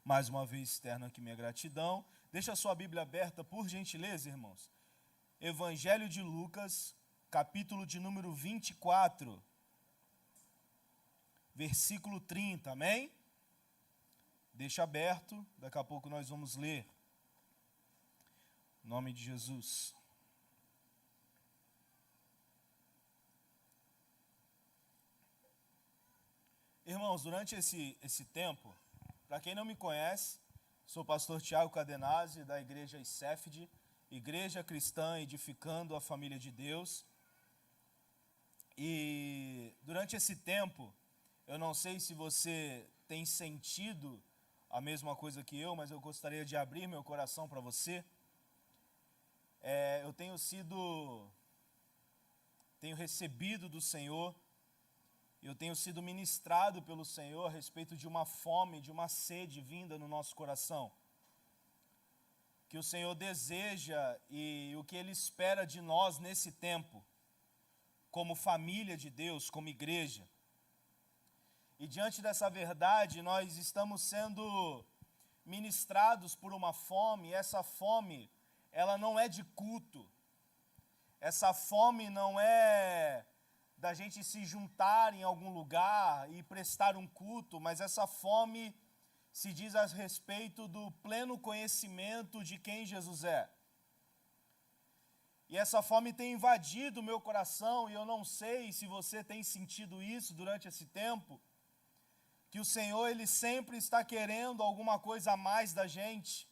Mais uma vez externo aqui minha gratidão. Deixa a sua Bíblia aberta, por gentileza, irmãos. Evangelho de Lucas, capítulo de número 24, versículo 30, amém? Deixa aberto, daqui a pouco nós vamos ler. Em nome de Jesus. Irmãos, durante esse tempo, para quem não me conhece, sou o pastor Tiago Cadenazzi, da igreja ICEFD, Igreja Cristã Edificando a Família de Deus. E durante esse tempo, eu não sei se você tem sentido a mesma coisa que eu, mas eu gostaria de abrir meu coração para você. Eu tenho recebido do Senhor, eu tenho sido ministrado pelo Senhor a respeito de uma fome, de uma sede vinda no nosso coração. Que o Senhor deseja e o que Ele espera de nós nesse tempo, como família de Deus, como igreja. E diante dessa verdade, nós estamos sendo ministrados por uma fome, e essa fome, ela não é de culto. Essa fome não é da gente se juntar em algum lugar e prestar um culto, mas essa fome se diz a respeito do pleno conhecimento de quem Jesus é. E essa fome tem invadido o meu coração, e eu não sei se você tem sentido isso durante esse tempo, que o Senhor, Ele sempre está querendo alguma coisa a mais da gente.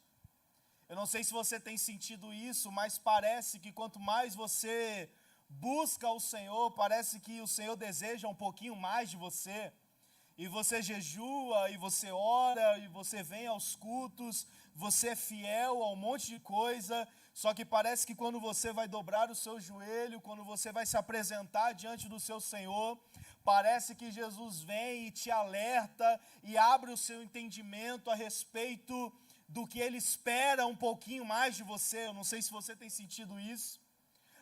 Eu não sei se você tem sentido isso, mas parece que quanto mais você busca o Senhor, parece que o Senhor deseja um pouquinho mais de você. E você jejua, e você ora, e você vem aos cultos, você é fiel a um monte de coisa, só que parece que quando você vai dobrar o seu joelho, quando você vai se apresentar diante do seu Senhor, parece que Jesus vem e te alerta e abre o seu entendimento a respeito do que Ele espera um pouquinho mais de você. Eu não sei se você tem sentido isso,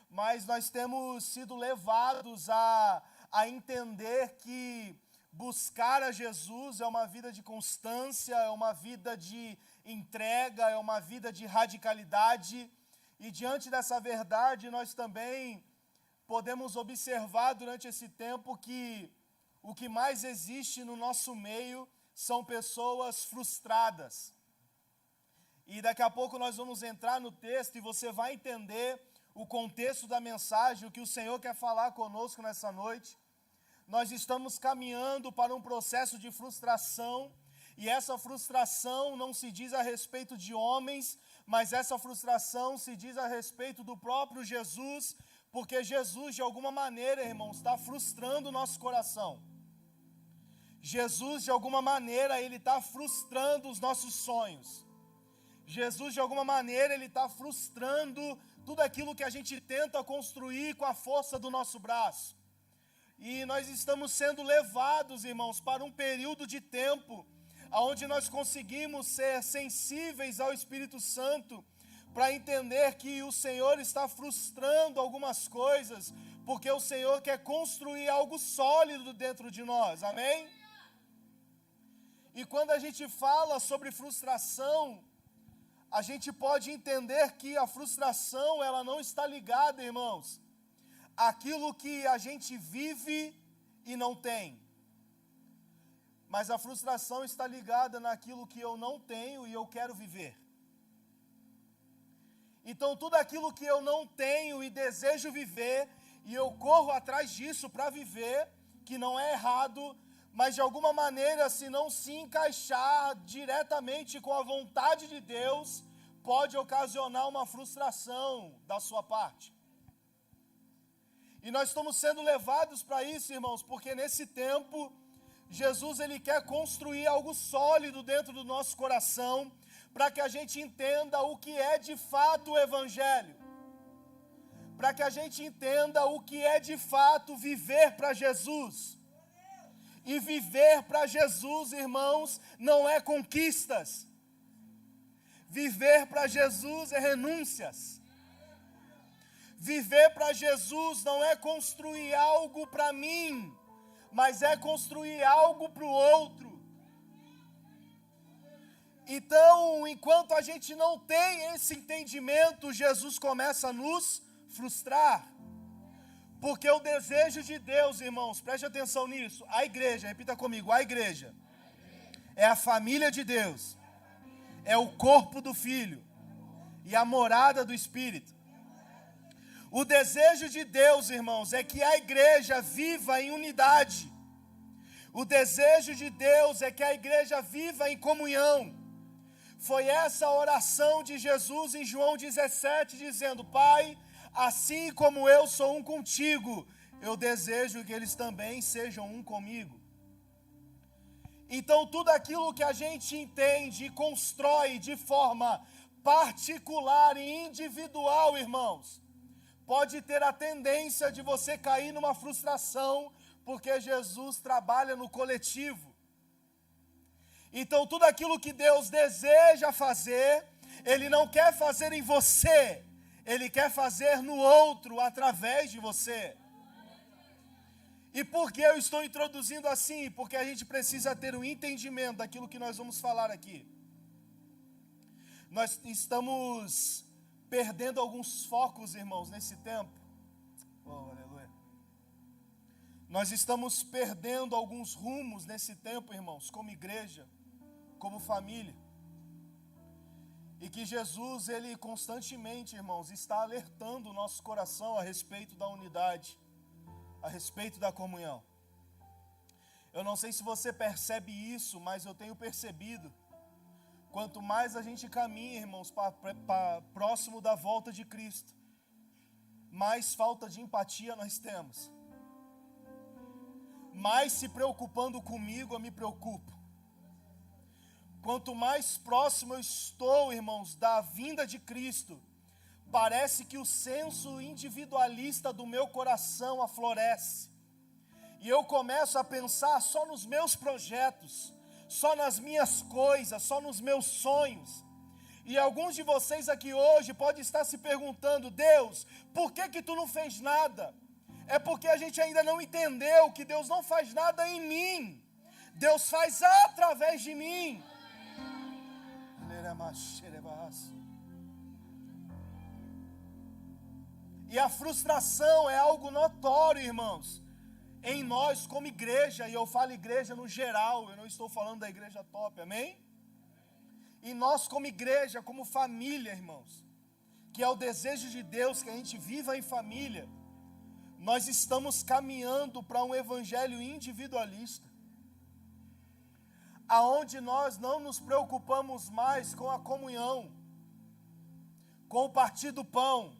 mas nós temos sido levados a entender que buscar a Jesus é uma vida de constância, é uma vida de entrega, é uma vida de radicalidade. E diante dessa verdade, nós também podemos observar durante esse tempo que o que mais existe no nosso meio são pessoas frustradas. E daqui a pouco nós vamos entrar no texto e você vai entender o contexto da mensagem, o que o Senhor quer falar conosco nessa noite. Nós estamos caminhando para um processo de frustração, e essa frustração não se diz a respeito de homens, mas essa frustração se diz a respeito do próprio Jesus, porque Jesus, de alguma maneira, irmãos, está frustrando o nosso coração. Jesus, de alguma maneira, Ele está frustrando os nossos sonhos. Jesus, de alguma maneira, Ele está frustrando tudo aquilo que a gente tenta construir com a força do nosso braço. E nós estamos sendo levados, irmãos, para um período de tempo onde nós conseguimos ser sensíveis ao Espírito Santo para entender que o Senhor está frustrando algumas coisas, porque o Senhor quer construir algo sólido dentro de nós, amém? E quando a gente fala sobre frustração, a gente pode entender que a frustração, ela não está ligada, irmãos, àquilo que a gente vive e não tem. Mas a frustração está ligada naquilo que eu não tenho e eu quero viver. Então, tudo aquilo que eu não tenho e desejo viver, e eu corro atrás disso para viver, que não é errado, mas de alguma maneira, se não se encaixar diretamente com a vontade de Deus, pode ocasionar uma frustração da sua parte. E nós estamos sendo levados para isso, irmãos, porque nesse tempo, Jesus, Ele quer construir algo sólido dentro do nosso coração, para que a gente entenda o que é de fato o Evangelho, para que a gente entenda o que é de fato viver para Jesus. E viver para Jesus, irmãos, não é conquistas. Viver para Jesus é renúncias. Viver para Jesus não é construir algo para mim, mas é construir algo para o outro. Então, enquanto a gente não tem esse entendimento, Jesus começa a nos frustrar. Porque o desejo de Deus, irmãos, preste atenção nisso, a igreja, repita comigo, a igreja é a família de Deus, é o corpo do Filho e a morada do Espírito. O desejo de Deus, irmãos, é que a igreja viva em unidade. O desejo de Deus é que a igreja viva em comunhão. Foi essa a oração de Jesus em João 17, dizendo: Pai, assim como eu sou um contigo, eu desejo que eles também sejam um comigo. Então, tudo aquilo que a gente entende e constrói de forma particular e individual, irmãos, pode ter a tendência de você cair numa frustração, porque Jesus trabalha no coletivo. Então, tudo aquilo que Deus deseja fazer, Ele não quer fazer em você, Ele quer fazer no outro, através de você. E por que eu estou introduzindo assim? Porque a gente precisa ter um entendimento daquilo que nós vamos falar aqui. Nós estamos perdendo alguns focos, irmãos, nesse tempo. Oh, aleluia. Nós estamos perdendo alguns rumos nesse tempo, irmãos, como igreja, como família. E que Jesus, Ele constantemente, irmãos, está alertando o nosso coração a respeito da unidade, a respeito da comunhão. Eu não sei se você percebe isso, mas eu tenho percebido. Quanto mais a gente caminha, irmãos, para próximo da volta de Cristo, mais falta de empatia nós temos. Mais se preocupando comigo, eu me preocupo. Quanto mais próximo eu estou, irmãos, da vinda de Cristo, parece que o senso individualista do meu coração aflorece. E eu começo a pensar só nos meus projetos, só nas minhas coisas, só nos meus sonhos. E alguns de vocês aqui hoje podem estar se perguntando: Deus, por que tu não fez nada? É porque a gente ainda não entendeu que Deus não faz nada em mim. Deus faz através de mim. E a frustração é algo notório, irmãos, em nós como igreja, e eu falo igreja no geral, eu não estou falando da igreja top, amém? E nós como igreja, como família, irmãos, que é o desejo de Deus que a gente viva em família, nós estamos caminhando para um evangelho individualista, aonde nós não nos preocupamos mais com a comunhão, com o partir do pão,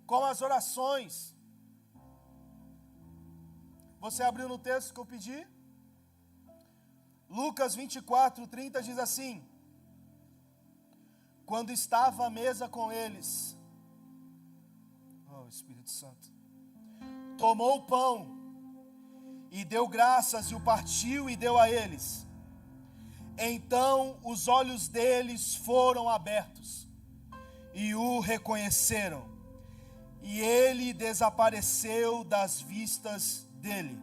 com as orações. Você abriu no texto que eu pedi? Lucas 24:30 diz assim: quando estava à mesa com eles, oh Espírito Santo, tomou o pão e deu graças e o partiu e deu a eles. Então os olhos deles foram abertos e o reconheceram, e ele desapareceu das vistas dele.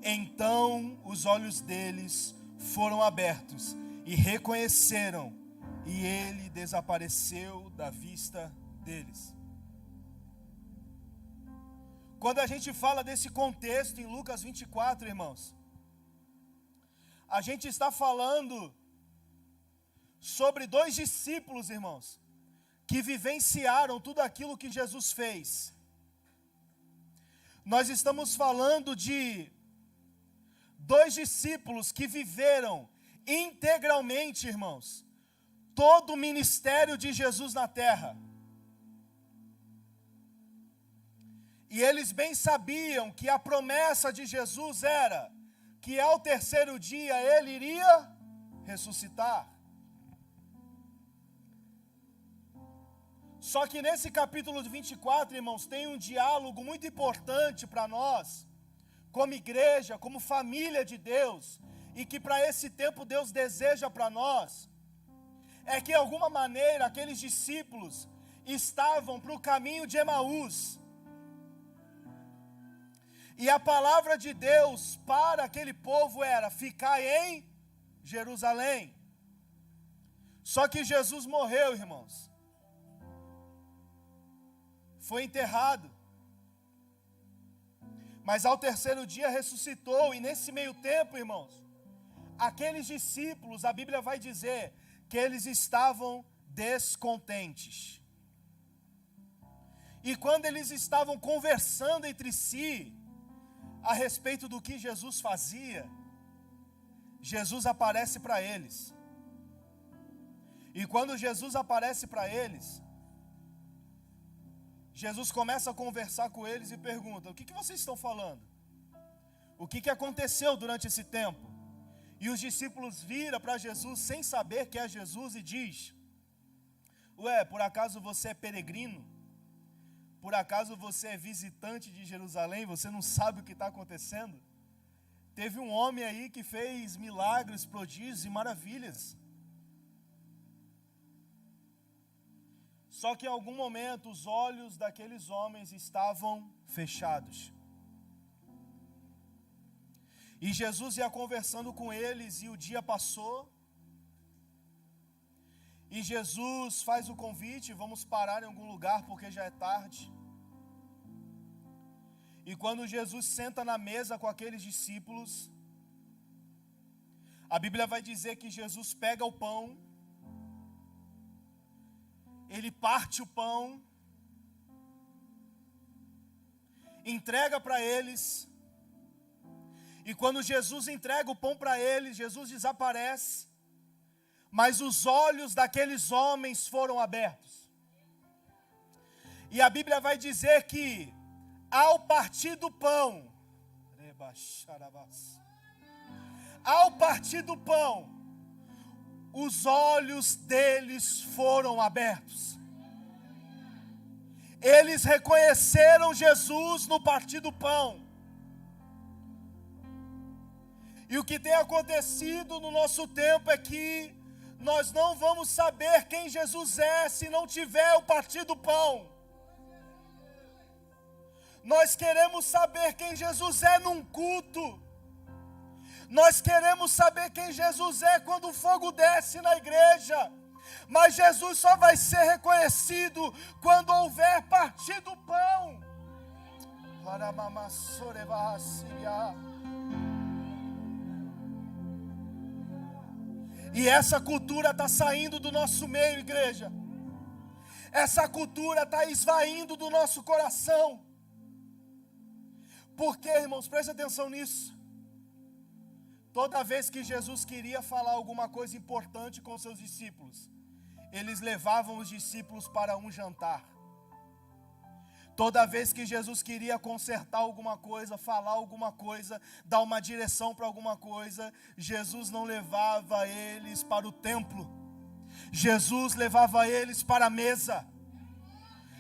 Então os olhos deles foram abertos e reconheceram, e ele desapareceu da vista deles. Quando a gente fala desse contexto em Lucas 24, irmãos, a gente está falando sobre dois discípulos, irmãos, que vivenciaram tudo aquilo que Jesus fez. Nós estamos falando de dois discípulos que viveram integralmente, irmãos, todo o ministério de Jesus na terra. E eles bem sabiam que a promessa de Jesus era que ao terceiro dia ele iria ressuscitar. Só que nesse capítulo 24, irmãos, tem um diálogo muito importante para nós, como igreja, como família de Deus, e que para esse tempo Deus deseja para nós, é que de alguma maneira aqueles discípulos estavam para o caminho de Emaús, e a palavra de Deus para aquele povo era: ficai em Jerusalém. Só que Jesus morreu, irmãos. Foi enterrado. Mas ao terceiro dia ressuscitou. E nesse meio tempo, irmãos, aqueles discípulos, a Bíblia vai dizer que eles estavam descontentes. E quando eles estavam conversando entre si a respeito do que Jesus fazia, Jesus aparece para eles. E quando Jesus aparece para eles, Jesus começa a conversar com eles e pergunta: o que vocês estão falando? O que aconteceu durante esse tempo? E os discípulos viram para Jesus sem saber que é Jesus e diz: ué, por acaso você é peregrino? Por acaso você é visitante de Jerusalém? Você não sabe o que está acontecendo? Teve um homem aí que fez milagres, prodígios e maravilhas. Só que em algum momento os olhos daqueles homens estavam fechados. E Jesus ia conversando com eles e o dia passou. E Jesus faz o convite: vamos parar em algum lugar porque já é tarde. E quando Jesus senta na mesa com aqueles discípulos, a Bíblia vai dizer que Jesus pega o pão, ele parte o pão, entrega para eles, e quando Jesus entrega o pão para eles, Jesus desaparece, mas os olhos daqueles homens foram abertos. E a Bíblia vai dizer que, ao partir do pão, os olhos deles foram abertos. Eles reconheceram Jesus no partir do pão. E o que tem acontecido no nosso tempo é que nós não vamos saber quem Jesus é se não tiver o partir do pão. Nós queremos saber quem Jesus é num culto. Nós queremos saber quem Jesus é quando o fogo desce na igreja. Mas Jesus só vai ser reconhecido quando houver partir do pão. E essa cultura está saindo do nosso meio, igreja. Essa cultura está esvaindo do nosso coração. Por quê, irmãos? Preste atenção nisso. Toda vez que Jesus queria falar alguma coisa importante com seus discípulos, eles levavam os discípulos para um jantar. Toda vez que Jesus queria consertar alguma coisa, falar alguma coisa, dar uma direção para alguma coisa, Jesus não levava eles para o templo. Jesus levava eles para a mesa.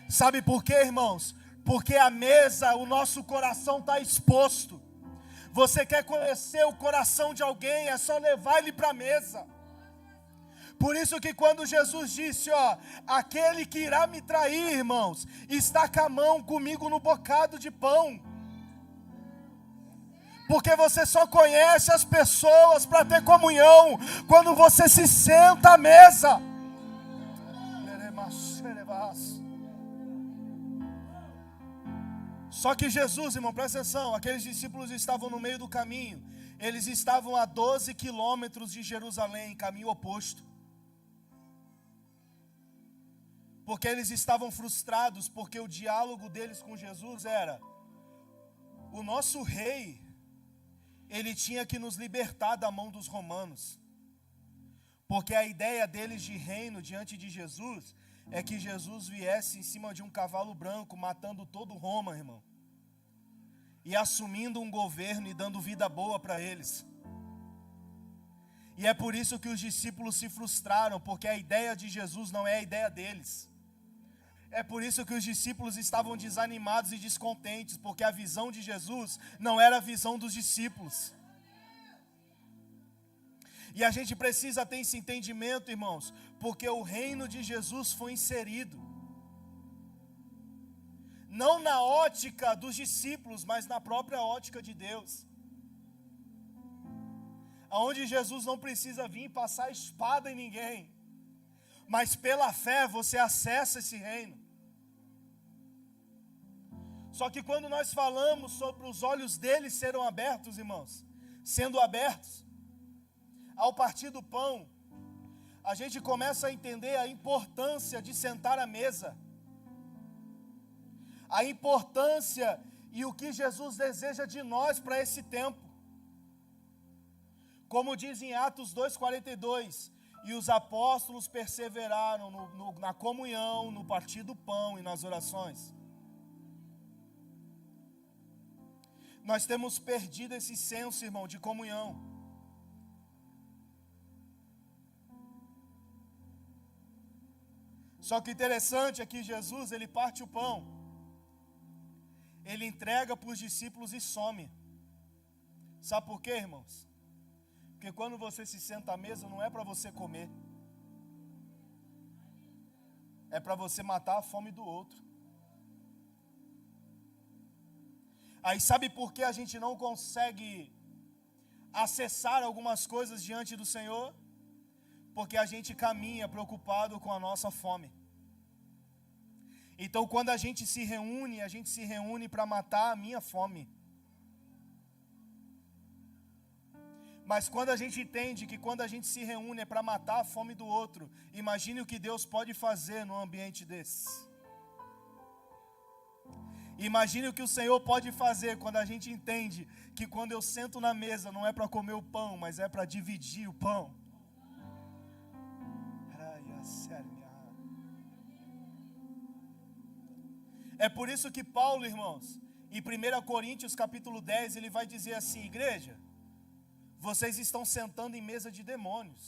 Sabe por quê, irmãos? Porque a mesa, o nosso coração está exposto. Você quer conhecer o coração de alguém, é só levar ele para a mesa. Por isso que quando Jesus disse, aquele que irá me trair, irmãos, está com a mão comigo no bocado de pão. Porque você só conhece as pessoas para ter comunhão quando você se senta à mesa. Só que Jesus, irmão, presta atenção, aqueles discípulos estavam no meio do caminho. Eles estavam a 12 quilômetros de Jerusalém, caminho oposto. Porque eles estavam frustrados, porque o diálogo deles com Jesus era: o nosso rei, ele tinha que nos libertar da mão dos romanos. Porque a ideia deles de reino diante de Jesus é que Jesus viesse em cima de um cavalo branco, matando todo Roma, irmão, e assumindo um governo e dando vida boa para eles. E é por isso que os discípulos se frustraram, porque a ideia de Jesus não é a ideia deles. É por isso que os discípulos estavam desanimados e descontentes, porque a visão de Jesus não era a visão dos discípulos. E a gente precisa ter esse entendimento, irmãos, porque o reino de Jesus foi inserido. Não na ótica dos discípulos, mas na própria ótica de Deus. Aonde Jesus não precisa vir passar espada em ninguém. Mas pela fé você acessa esse reino. Só que quando nós falamos sobre os olhos deles serão abertos, irmãos, sendo abertos, ao partir do pão, a gente começa a entender a importância de sentar à mesa. A importância e o que Jesus deseja de nós para esse tempo. Como diz em Atos 2,42, e os apóstolos perseveraram na comunhão, no partir do pão e nas orações. Nós temos perdido esse senso, irmão, de comunhão. Só que interessante é que Jesus, ele parte o pão, ele entrega para os discípulos e some. Sabe por quê, irmãos? Porque quando você se senta à mesa, não é para você comer. É para você matar a fome do outro. Aí sabe por que a gente não consegue acessar algumas coisas diante do Senhor? Porque a gente caminha preocupado com a nossa fome. Então quando a gente se reúne para matar a minha fome. Mas quando a gente entende que quando a gente se reúne é para matar a fome do outro, imagine o que Deus pode fazer num ambiente desse. Imagine o que o Senhor pode fazer quando a gente entende que quando eu sento na mesa não é para comer o pão, mas é para dividir o pão. É por isso que Paulo, irmãos, em 1 Coríntios capítulo 10, ele vai dizer assim: igreja, vocês estão sentando em mesa de demônios.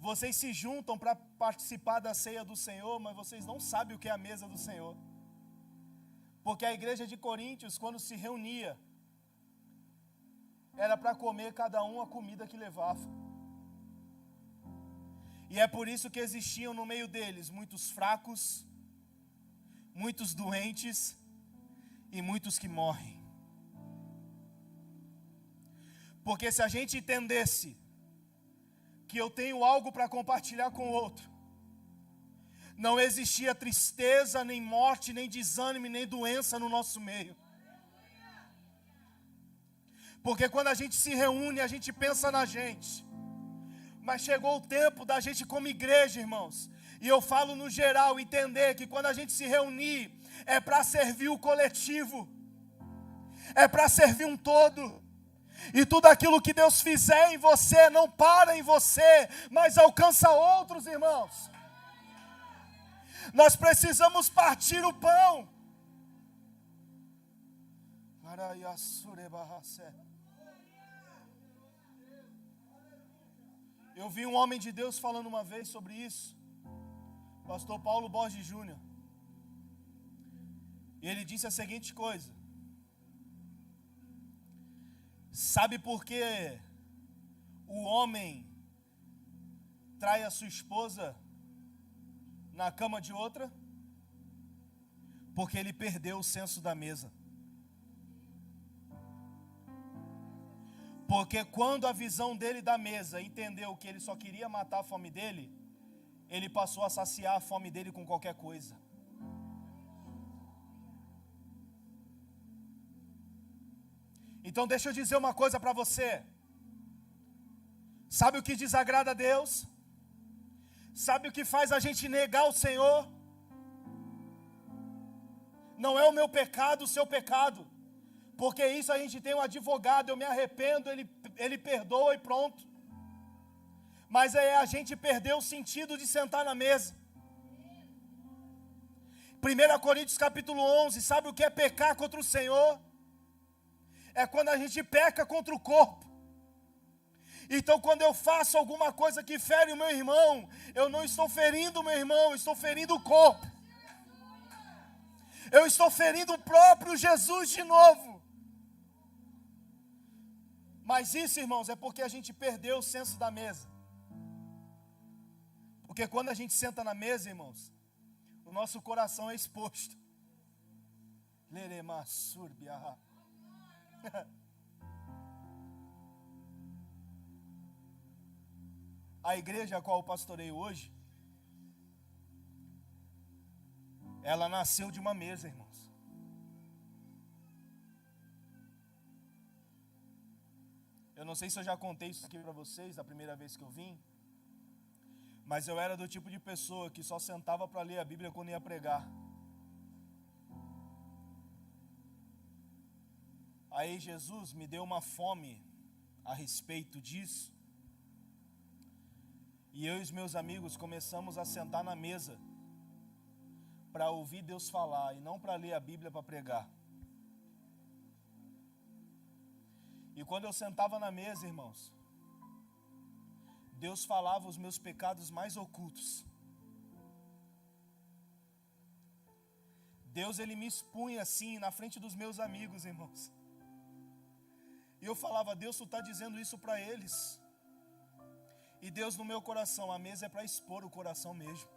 Vocês se juntam para participar da ceia do Senhor, mas vocês não sabem o que é a mesa do Senhor. Porque a igreja de Coríntios, quando se reunia, era para comer cada um a comida que levava. E é por isso que existiam no meio deles muitos fracos, muitos doentes e muitos que morrem. Porque se a gente entendesse que eu tenho algo para compartilhar com o outro, não existia tristeza, nem morte, nem desânimo, nem doença no nosso meio. Porque quando a gente se reúne, a gente pensa na gente. Mas chegou o tempo da gente como igreja, irmãos, e eu falo no geral, entender que quando a gente se reunir, é para servir o coletivo, é para servir um todo. E tudo aquilo que Deus fizer em você, não para em você, mas alcança outros, irmãos. Nós precisamos partir o pão. Eu vi um homem de Deus falando uma vez sobre isso, pastor Paulo Borges Júnior. E ele disse a seguinte coisa: sabe por que o homem trai a sua esposa na cama de outra? Porque ele perdeu o senso da mesa. Porque quando a visão dele da mesa entendeu que ele só queria matar a fome dele, ele passou a saciar a fome dele com qualquer coisa. Então deixa eu dizer uma coisa para você. Sabe o que desagrada a Deus? Sabe o que faz a gente negar o Senhor? Não é o meu pecado, o seu pecado. Porque isso a gente tem um advogado, eu me arrependo, ele perdoa e pronto. Mas é a gente perder o sentido de sentar na mesa. 1 Coríntios capítulo 11, sabe o que é pecar contra o Senhor? É quando a gente peca contra o corpo. Então quando eu faço alguma coisa que fere o meu irmão, eu não estou ferindo o meu irmão, eu estou ferindo o corpo. Eu estou ferindo o próprio Jesus de novo. Mas isso, irmãos, é porque a gente perdeu o senso da mesa. Porque quando a gente senta na mesa, irmãos, o nosso coração é exposto. A igreja a qual eu pastoreio hoje, ela nasceu de uma mesa, irmãos. Eu não sei se eu já contei isso aqui para vocês, da primeira vez que eu vim, mas eu era do tipo de pessoa que só sentava para ler a Bíblia quando ia pregar. Aí Jesus me deu uma fome a respeito disso, e eu e os meus amigos começamos a sentar na mesa para ouvir Deus falar e não para ler a Bíblia para pregar. E quando eu sentava na mesa, irmãos, Deus falava os meus pecados mais ocultos. Deus, Ele me expunha assim na frente dos meus amigos, irmãos. E eu falava: Deus, Tu está dizendo isso para eles. E Deus, no meu coração, a mesa é para expor o coração mesmo.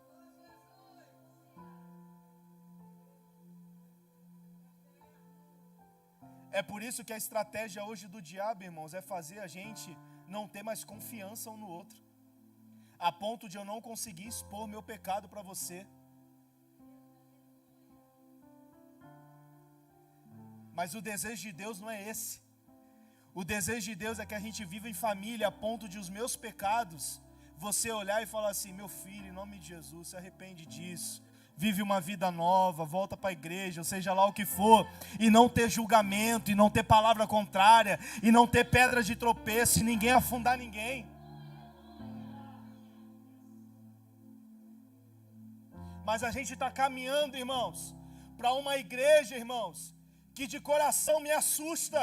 É por isso que a estratégia hoje do diabo, irmãos, é fazer a gente não ter mais confiança um no outro, a ponto de eu não conseguir expor meu pecado para você. Mas o desejo de Deus não é esse. O desejo de Deus é que a gente viva em família, a ponto de os meus pecados, você olhar e falar assim: meu filho, em nome de Jesus, se arrepende disso, vive uma vida nova, volta para a igreja, ou seja lá o que for, e não ter julgamento, e não ter palavra contrária, e não ter pedras de tropeço, e ninguém afundar ninguém. Mas a gente está caminhando, irmãos, para uma igreja, irmãos, que de coração me assusta.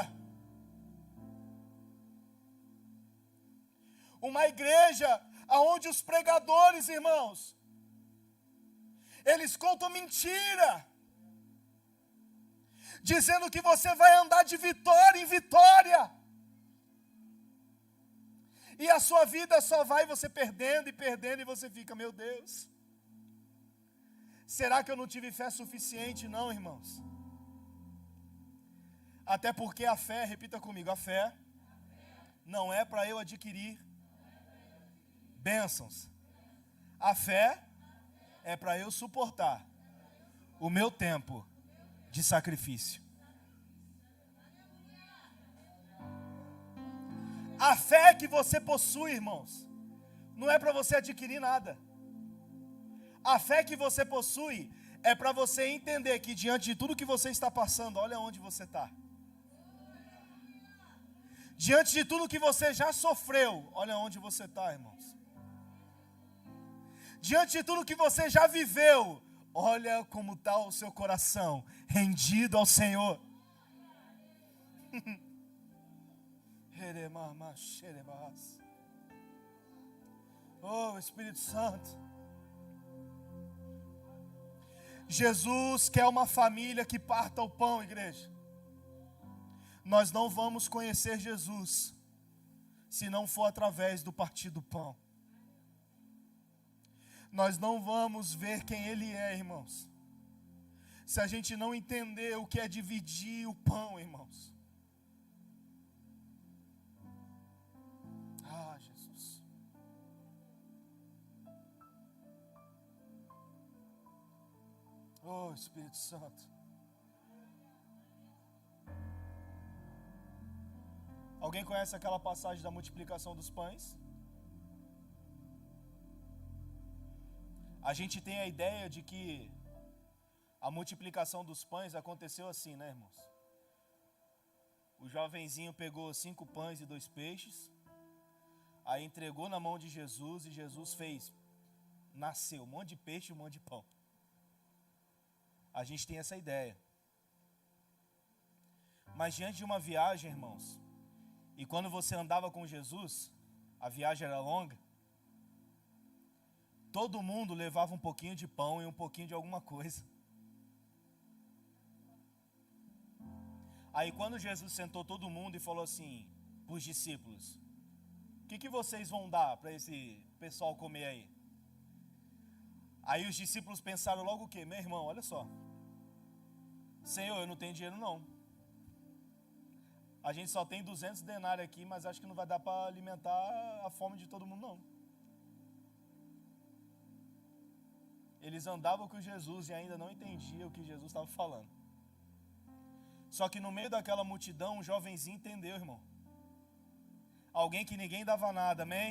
Uma igreja onde os pregadores, irmãos, eles contam mentira, dizendo que você vai andar de vitória em vitória, e a sua vida só vai você perdendo e perdendo, e você fica: meu Deus, será que eu não tive fé suficiente? Não, irmãos. Até porque a fé, repita comigo, a fé não é para eu adquirir bênçãos. A fé é para eu suportar o meu tempo de sacrifício. A fé que você possui, irmãos, não é para você adquirir nada. A fé que você possui é para você entender que diante de tudo que você está passando, olha onde você está. Diante de tudo que você já sofreu, olha onde você está, irmãos. Diante de tudo que você já viveu, olha como está o seu coração, rendido ao Senhor. Oh, Espírito Santo. Jesus quer uma família que parta o pão, igreja. Nós não vamos conhecer Jesus se não for através do partir do pão. Nós não vamos ver quem Ele é, irmãos, se a gente não entender o que é dividir o pão, irmãos. Ah, Jesus. Oh, Espírito Santo. Alguém conhece aquela passagem da multiplicação dos pães? A gente tem a ideia de que a multiplicação dos pães aconteceu assim, né, irmãos? O jovenzinho pegou 5 pães e 2 peixes, aí entregou na mão de Jesus, e Jesus nasceu um monte de peixe e um monte de pão. A gente tem essa ideia. Mas diante de uma viagem, irmãos, e quando você andava com Jesus, a viagem era longa, todo mundo levava um pouquinho de pão e um pouquinho de alguma coisa. Aí quando Jesus sentou todo mundo e falou assim para os discípulos: o que vocês vão dar para esse pessoal comer aí? Aí os discípulos pensaram logo o quê? Meu irmão, olha só, Senhor, eu não tenho dinheiro não. A gente só tem 200 denários aqui, mas acho que não vai dar para alimentar a fome de todo mundo não. Eles andavam com Jesus e ainda não entendiam o que Jesus estava falando. Só que no meio daquela multidão, um jovenzinho entendeu, irmão. Alguém que ninguém dava nada, amém?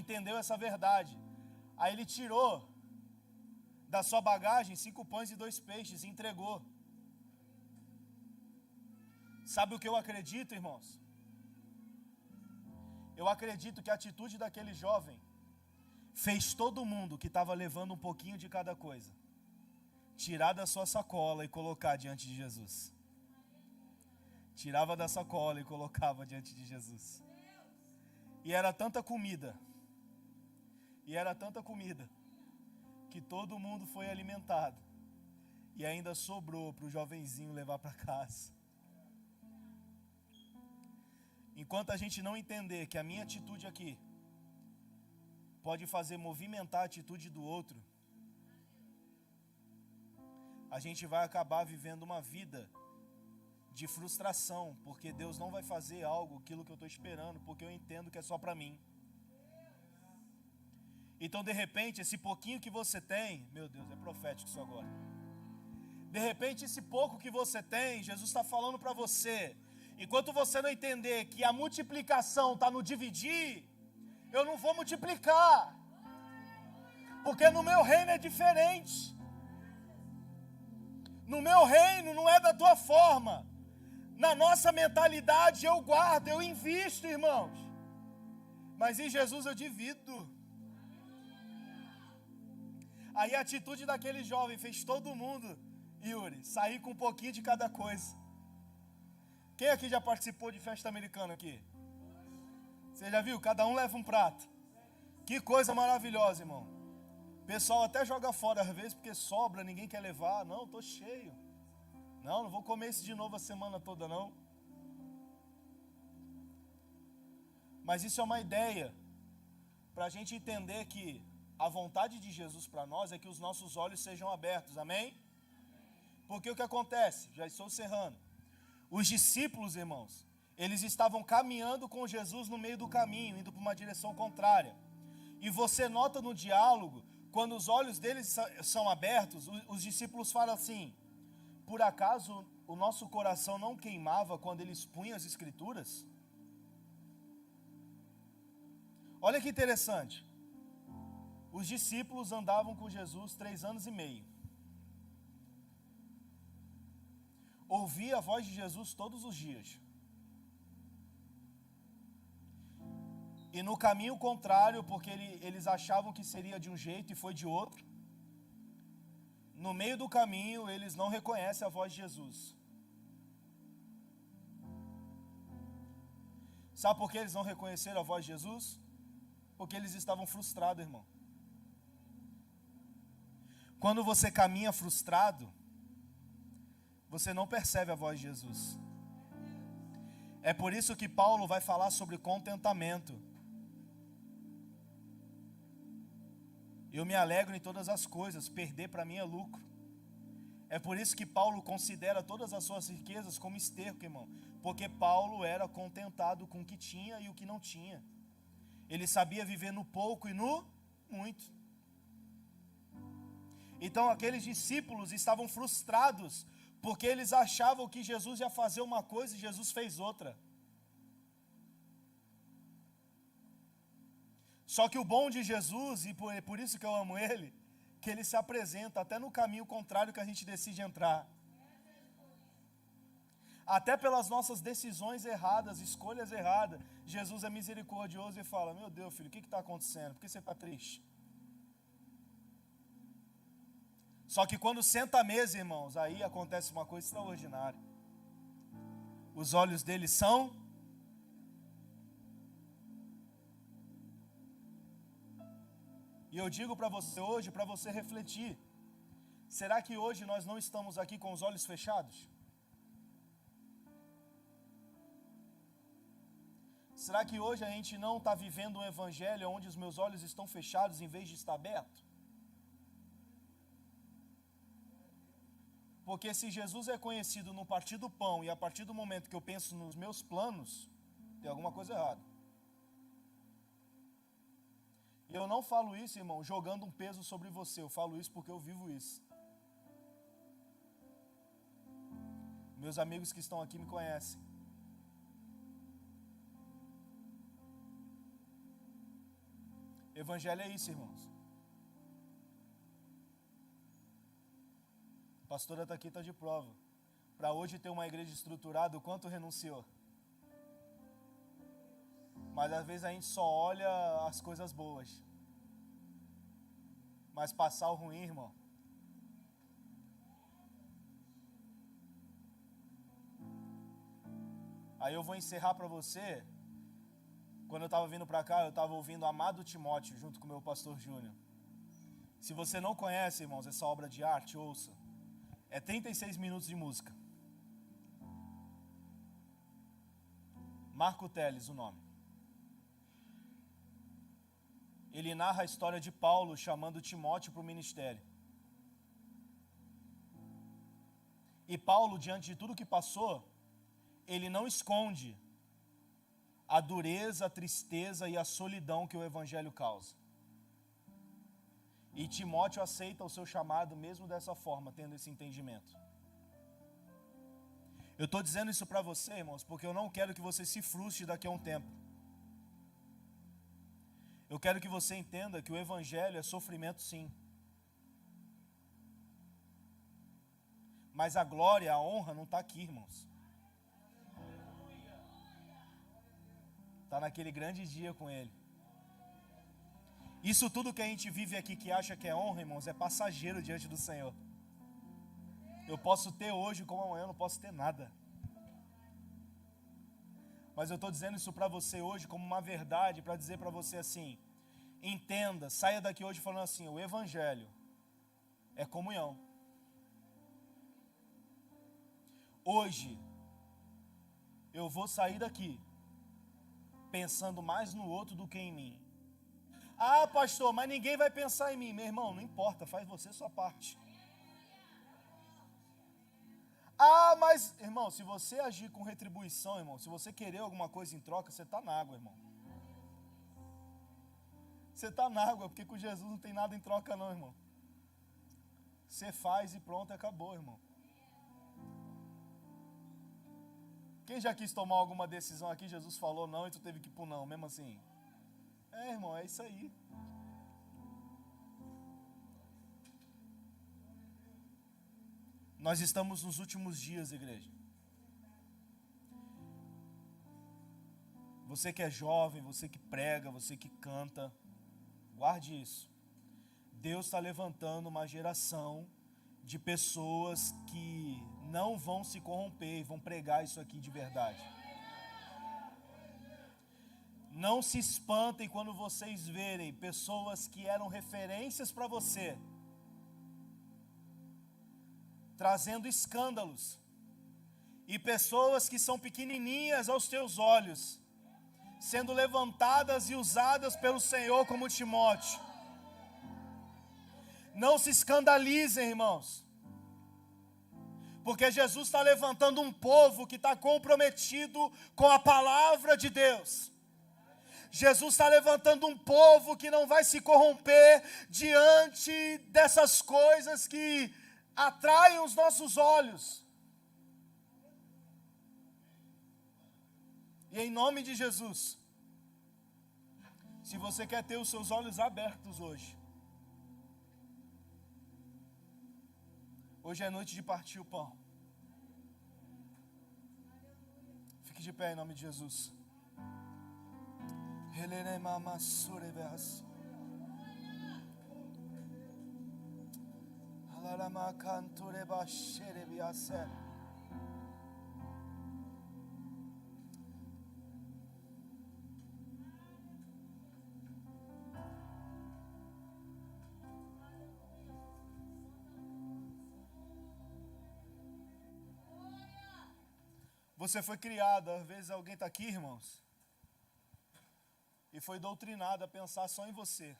Entendeu essa verdade. Aí ele tirou da sua bagagem 5 pães e 2 peixes e entregou. Sabe o que eu acredito, irmãos? Eu acredito que a atitude daquele jovem fez todo mundo que estava levando um pouquinho de cada coisa tirar da sua sacola e colocar diante de Jesus. Tirava da sacola e colocava diante de Jesus. E era tanta comida, que todo mundo foi alimentado. E ainda sobrou para o jovenzinho levar para casa. Enquanto a gente não entender que a minha atitude aqui pode fazer movimentar a atitude do outro, a gente vai acabar vivendo uma vida de frustração, porque Deus não vai fazer algo, aquilo que eu estou esperando, porque eu entendo que é só para mim. Então, de repente, esse pouquinho que você tem, meu Deus, é profético isso agora. De repente, esse pouco que você tem, Jesus está falando para você. Enquanto você não entender que a multiplicação está no dividir, eu não vou multiplicar. Porque no meu reino é diferente. No meu reino não é da tua forma. Na nossa mentalidade eu guardo, eu invisto, irmãos. Mas em Jesus eu divido. Aí a atitude daquele jovem fez todo mundo, Yuri, sair com um pouquinho de cada coisa. Quem aqui já participou de festa americana aqui? Você já viu? Cada um leva um prato. Que coisa maravilhosa, irmão. O pessoal até joga fora às vezes porque sobra, ninguém quer levar. Não, estou cheio. Não vou comer isso de novo a semana toda não. Mas isso é uma ideia para a gente entender que a vontade de Jesus para nós é que os nossos olhos sejam abertos, amém? Porque o que acontece? Já estou encerrando. Os discípulos, irmãos, eles estavam caminhando com Jesus no meio do caminho, indo para uma direção contrária. E você nota no diálogo, quando os olhos deles são abertos, os discípulos falam assim: por acaso o nosso coração não queimava quando ele expunha as escrituras? Olha que interessante. Os discípulos andavam com Jesus 3 anos e meio. Ouvia a voz de Jesus todos os dias. E no caminho contrário, porque eles achavam que seria de um jeito e foi de outro, no meio do caminho eles não reconhecem a voz de Jesus. Sabe por que eles não reconheceram a voz de Jesus? Porque eles estavam frustrados, irmão. Quando você caminha frustrado, você não percebe a voz de Jesus. É por isso que Paulo vai falar sobre contentamento. Eu me alegro em todas as coisas, perder para mim é lucro. É por isso que Paulo considera todas as suas riquezas como esterco, irmão. Porque Paulo era contentado com o que tinha e o que não tinha. Ele sabia viver no pouco e no muito. Então aqueles discípulos estavam frustrados, porque eles achavam que Jesus ia fazer uma coisa e Jesus fez outra. Só que o bom de Jesus, e por isso que eu amo ele, que ele se apresenta até no caminho contrário que a gente decide entrar. Até pelas nossas decisões erradas, escolhas erradas, Jesus é misericordioso e fala: meu Deus, filho, o que está acontecendo? Por que você está triste? Só que quando senta à mesa, irmãos, aí acontece uma coisa extraordinária. Os olhos dele são... E eu digo para você hoje, para você refletir: será que hoje nós não estamos aqui com os olhos fechados? Será que hoje a gente não está vivendo um evangelho onde os meus olhos estão fechados em vez de estar abertos? Porque se Jesus é conhecido no partir do pão e a partir do momento que eu penso nos meus planos, tem alguma coisa errada. E eu não falo isso, irmão, jogando um peso sobre você. Eu falo isso porque eu vivo isso. Meus amigos que estão aqui me conhecem. Evangelho é isso, irmãos. A pastora está aqui, está de prova. Para hoje ter uma igreja estruturada, o quanto renunciou? Mas às vezes a gente só olha as coisas boas. Mas passar o ruim, irmão. Aí eu vou encerrar para você. Quando eu estava vindo para cá, eu estava ouvindo Amado Timóteo junto com o meu pastor Júnior. Se você não conhece, irmãos, essa obra de arte, ouça. É 36 minutos de música. Marco Teles, o nome. Ele narra a história de Paulo chamando Timóteo para o ministério. E Paulo, diante de tudo que passou, ele não esconde a dureza, a tristeza e a solidão que o evangelho causa. E Timóteo aceita o seu chamado mesmo dessa forma, tendo esse entendimento. Eu estou dizendo isso para você, irmãos, porque eu não quero que você se frustre daqui a um tempo. Eu quero que você entenda que o evangelho é sofrimento, sim. Mas a glória, a honra não está aqui, irmãos. Está naquele grande dia com Ele. Isso tudo que a gente vive aqui que acha que é honra, irmãos, é passageiro diante do Senhor. Eu posso ter hoje como amanhã eu não posso ter nada. Mas eu estou dizendo isso para você hoje como uma verdade, para dizer para você assim, entenda, saia daqui hoje falando assim, o evangelho é comunhão. Hoje, eu vou sair daqui pensando mais no outro do que em mim. Ah, pastor, mas ninguém vai pensar em mim. Meu irmão, não importa, faz você a sua parte. Ah, mas, irmão, se você agir com retribuição, irmão, se você querer alguma coisa em troca, você está na água, irmão. Você está na água, porque com Jesus não tem nada em troca não, irmão. Você faz e pronto, acabou, irmão. Quem já quis tomar alguma decisão aqui, Jesus falou não e tu teve que ir pro não, mesmo assim? É, irmão, é isso aí. Nós estamos nos últimos dias, igreja. Você que é jovem, você que prega, você que canta, guarde isso. Deus está levantando uma geração de pessoas que não vão se corromper e vão pregar isso aqui de verdade. Não se espantem quando vocês verem pessoas que eram referências para você trazendo escândalos, e pessoas que são pequenininhas aos teus olhos sendo levantadas e usadas pelo Senhor como Timóteo. Não se escandalizem, irmãos, porque Jesus está levantando um povo que está comprometido com a palavra de Deus. Jesus está levantando um povo que não vai se corromper diante dessas coisas que atraem os nossos olhos. E em nome de Jesus, se você quer ter os seus olhos abertos hoje, hoje é noite de partir o pão. Fique de pé em nome de Jesus. Você foi criado, às vezes alguém está aqui, irmãos, e foi doutrinado a pensar só em você.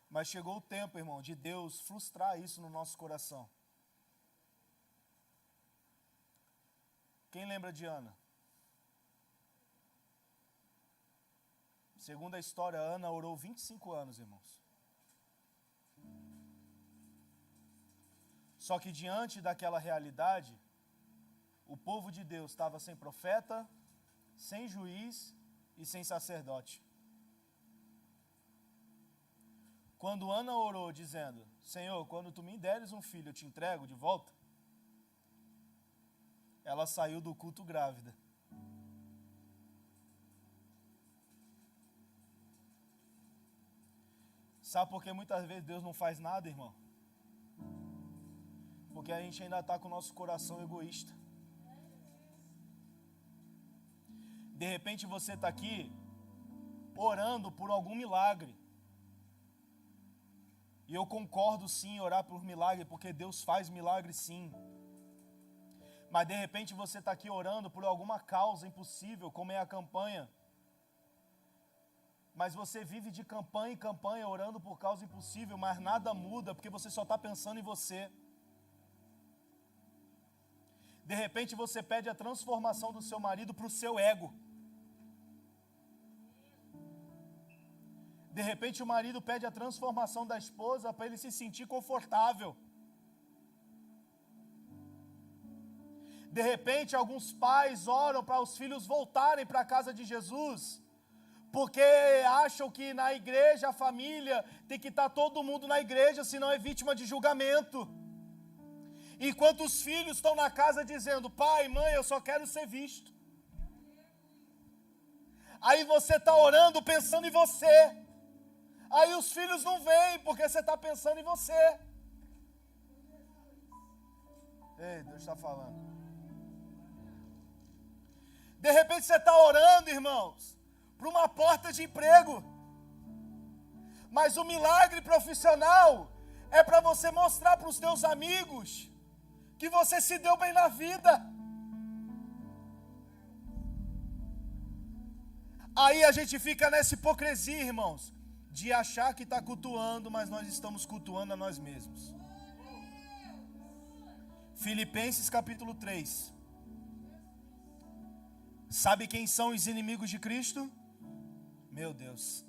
Mas chegou o tempo, irmão, de Deus frustrar isso no nosso coração. Quem lembra de Ana? Segundo a história, Ana orou 25 anos, irmãos. Só que diante daquela realidade, o povo de Deus estava sem profeta, sem juiz e sem sacerdote. Quando Ana orou dizendo, Senhor, quando tu me deres um filho, eu te entrego de volta, ela saiu do culto grávida. Sabe por que muitas vezes Deus não faz nada, irmão? Porque a gente ainda está com o nosso coração egoísta. De repente você está aqui orando por algum milagre. E eu concordo sim em orar por milagre, porque Deus faz milagre sim. Mas de repente você está aqui orando por alguma causa impossível, como é a campanha. Mas você vive de campanha em campanha, orando por causa impossível, mas nada muda, porque você só está pensando em você. De repente você pede a transformação do seu marido para o seu ego. De repente o marido pede a transformação da esposa para ele se sentir confortável. De repente alguns pais oram para os filhos voltarem para a casa de Jesus, porque acham que na igreja, a família, tem que estar todo mundo na igreja, senão é vítima de julgamento. Enquanto os filhos estão na casa dizendo, pai, mãe, eu só quero ser visto. Aí você está orando pensando em você. Aí os filhos não vêm, porque você está pensando em você. Ei, Deus está falando. De repente você está orando, irmãos, para uma porta de emprego. Mas o milagre profissional é para você mostrar para os teus amigos que você se deu bem na vida. Aí a gente fica nessa hipocrisia, irmãos, de achar que está cultuando, mas nós estamos cultuando a nós mesmos. Filipenses capítulo 3. Sabe quem são os inimigos de Cristo? Meu Deus.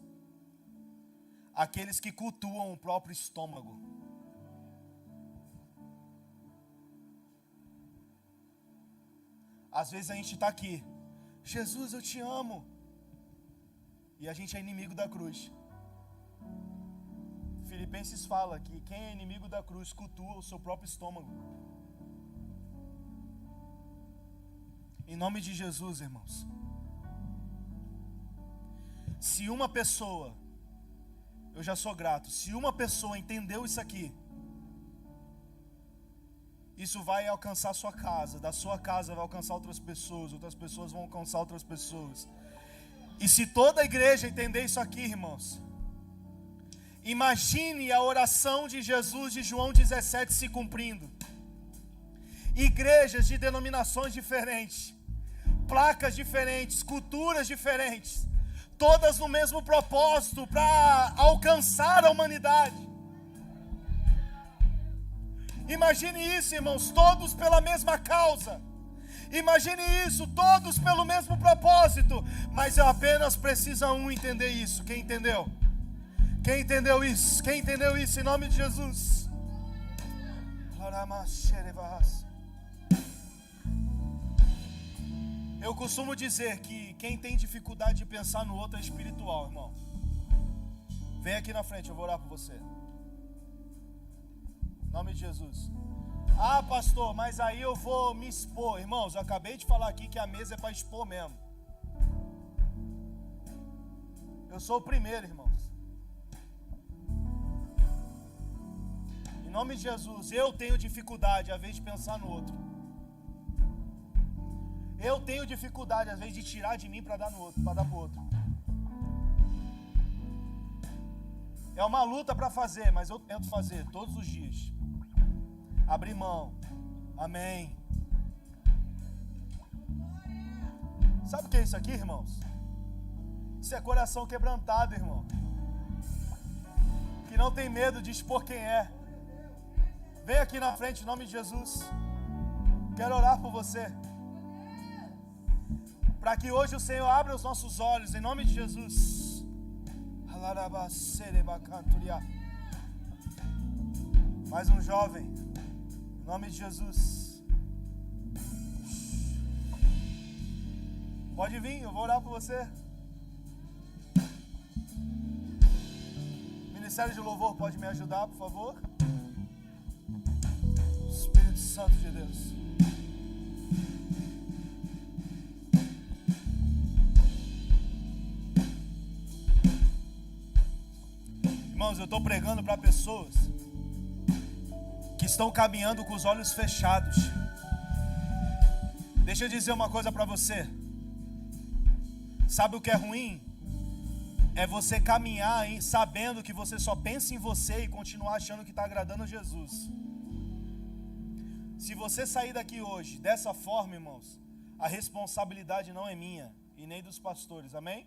Aqueles que cultuam o próprio estômago. Às vezes a gente está aqui, Jesus, eu te amo. E a gente é inimigo da cruz. Filipenses fala que quem é inimigo da cruz cultua o seu próprio estômago. Em nome de Jesus, irmãos. Se uma pessoa, eu já sou grato, se uma pessoa entendeu isso aqui, isso vai alcançar a sua casa, da sua casa vai alcançar outras pessoas vão alcançar outras pessoas. E se toda a igreja entender isso aqui, irmãos, imagine a oração de Jesus de João 17 se cumprindo. Igrejas de denominações diferentes, placas diferentes, culturas diferentes, todas no mesmo propósito para alcançar a humanidade. Imagine isso, irmãos, todos pela mesma causa. Imagine isso, todos pelo mesmo propósito. Mas apenas precisa um entender isso. Quem entendeu? Quem entendeu isso? Quem entendeu isso em nome de Jesus? Eu costumo dizer que quem tem dificuldade de pensar no outro é espiritual, irmão. Vem aqui na frente, eu vou orar por você. Em nome de Jesus. Ah, pastor, mas aí eu vou me expor. Irmãos, eu acabei de falar aqui que a mesa é para expor mesmo. Eu sou o primeiro, irmãos. Em nome de Jesus, eu tenho dificuldade, às vezes, de pensar no outro. Eu tenho dificuldade, às vezes, de tirar de mim para dar no outro, para dar para o outro. É uma luta para fazer, mas eu tento fazer todos os dias. Abrir mão. Amém. Sabe o que é isso aqui, irmãos? Isso é coração quebrantado, irmão. Que não tem medo de expor quem é. Vem aqui na frente, em nome de Jesus. Quero orar por você. Para que hoje o Senhor abra os nossos olhos, em nome de Jesus. Mais um jovem, em nome de Jesus. Pode vir, eu vou orar por você. Ministério de Louvor, pode me ajudar, por favor? Espírito Santo de Deus. Irmãos, eu estou pregando para pessoas que estão caminhando com os olhos fechados. Deixa eu dizer uma coisa para você. Sabe o que é ruim? É você caminhar sabendo que você só pensa em você e continuar achando que está agradando Jesus. Se você sair daqui hoje dessa forma, irmãos, a responsabilidade não é minha e nem dos pastores, amém?